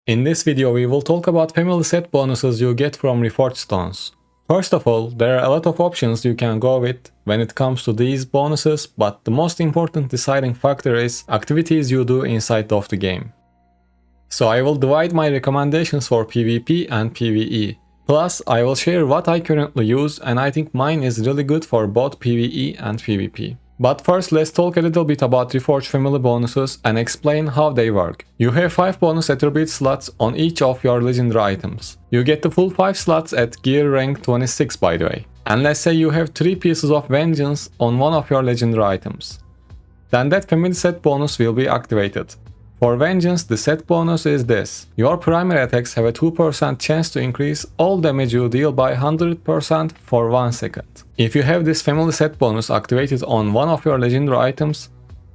In this video we will talk about family set bonuses you get from Reforge stones. First of all, there are a lot of options you can go with when it comes to these bonuses, but the most important deciding factor is activities you do inside of the game. So I will divide my recommendations for PvP and PvE. Plus, I will share what I currently use, and I think mine is really good for both PvE and PvP. But first, let's talk a little bit about Reforge family bonuses and explain how they work. You have 5 bonus attribute slots on each of your legendary items. You get the full 5 slots at gear rank 26, by the way. And let's say you have 3 pieces of vengeance on one of your legendary items. Then that family set bonus will be activated. For vengeance, the set bonus is this. Your primary attacks have a 2% chance to increase all damage you deal by 100% for 1 second. If you have this family set bonus activated on one of your legendary items,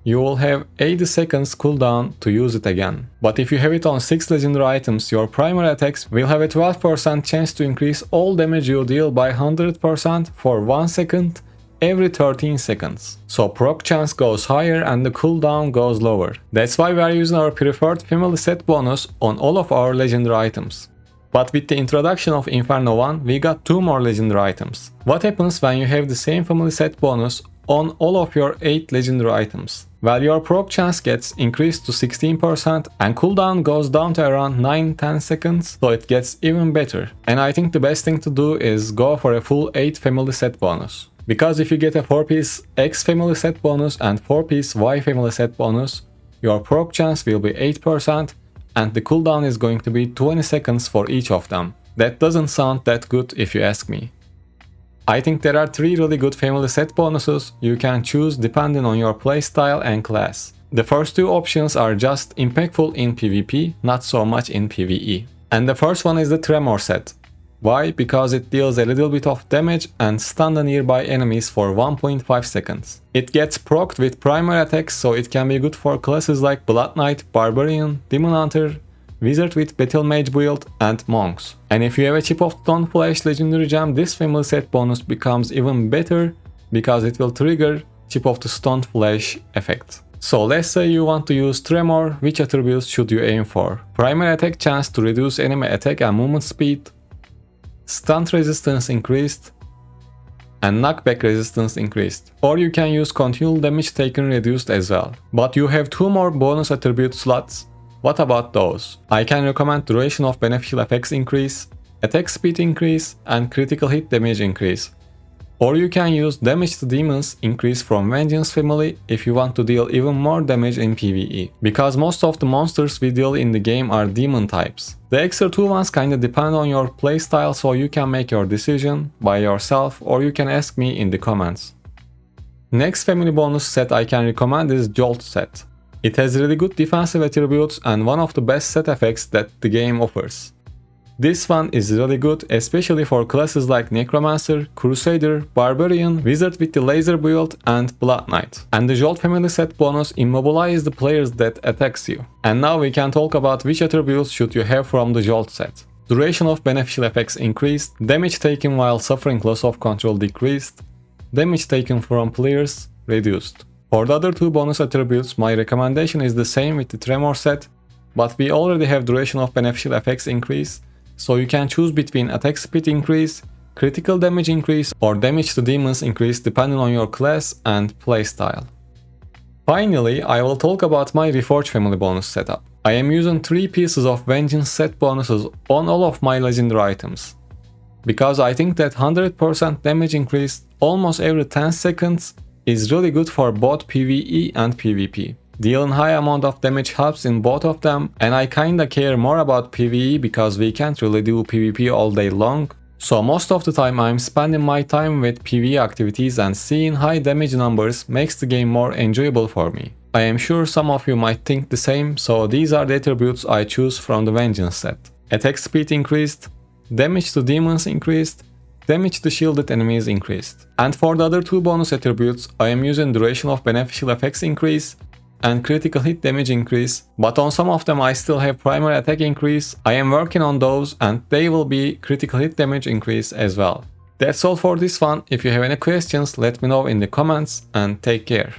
you will have 80 seconds cooldown to use it again. But if you have it on 6 legendary items, your primary attacks will have a 12% chance to increase all damage you deal by 100% for 1 second every 13 seconds. So proc chance goes higher and the cooldown goes lower. That's why we are using our preferred family set bonus on all of our legendary items. But with the introduction of Inferno 1, we got 2 more legendary items. What happens when you have the same family set bonus on all of your 8 legendary items? Well, your proc chance gets increased to 16% and cooldown goes down to around 9-10 seconds, so it gets even better. And I think the best thing to do is go for a full 8 family set bonus. Because if you get a 4-piece X family set bonus and 4-piece Y family set bonus, your proc chance will be 8% and the cooldown is going to be 20 seconds for each of them. That doesn't sound that good if you ask me. I think there are 3 really good family set bonuses you can choose depending on your playstyle and class. The first 2 options are just impactful in PvP, not so much in PvE. And the first one is the Tremor set. Why? Because it deals a little bit of damage and stun the nearby enemies for 1.5 seconds. It gets procced with primary attacks, so it can be good for classes like Blood Knight, Barbarian, Demon Hunter, Wizard with Battle Mage build, and Monks. And if you have a Chip of Stoneflesh legendary gem, this family set bonus becomes even better because it will trigger Chip of the Stoneflesh effect. So let's say you want to use Tremor, which attributes should you aim for? Primary attack chance to reduce enemy attack and movement speed, stunt resistance increased, and knockback resistance increased. Or you can use continual damage taken reduced as well. But you have 2 more bonus attribute slots. What about those? I can recommend duration of beneficial effects increase, attack speed increase, and critical hit damage increase. Or you can use damage to demons increase from Vengeance family if you want to deal even more damage in PvE. Because most of the monsters we deal in the game are demon types. The extra 2 ones kinda depend on your playstyle, so you can make your decision by yourself or you can ask me in the comments. Next family bonus set I can recommend is Jolt set. It has really good defensive attributes and one of the best set effects that the game offers. This one is really good, especially for classes like Necromancer, Crusader, Barbarian, Wizard with the Laser build, and Blood Knight. And the Jolt family set bonus immobilizes the players that attacks you. And now we can talk about which attributes should you have from the Jolt set. Duration of beneficial effects increased, damage taken while suffering loss of control decreased, damage taken from players reduced. For the other 2 bonus attributes, my recommendation is the same with the Tremor set, but we already have duration of beneficial effects increase, so you can choose between attack speed increase, critical damage increase, or damage to demons increase depending on your class and playstyle. Finally, I will talk about my Reforge family bonus setup. I am using 3 pieces of vengeance set bonuses on all of my legendary items. Because I think that 100% damage increase almost every 10 seconds is really good for both PvE and PvP. Dealing high amount of damage helps in both of them, and I kinda care more about PvE because we can't really do PvP all day long. So most of the time I'm spending my time with PvE activities, and seeing high damage numbers makes the game more enjoyable for me. I am sure some of you might think the same, so these are the attributes I choose from the Vengeance set. Attack speed increased, damage to demons increased, damage to shielded enemies increased. And for the other 2 bonus attributes, I am using duration of beneficial effects increase and critical hit damage increase, but on some of them I still have primary attack increase. I am working on those and they will be critical hit damage increase as well. That's all for this one. If you have any questions, let me know in the comments and take care.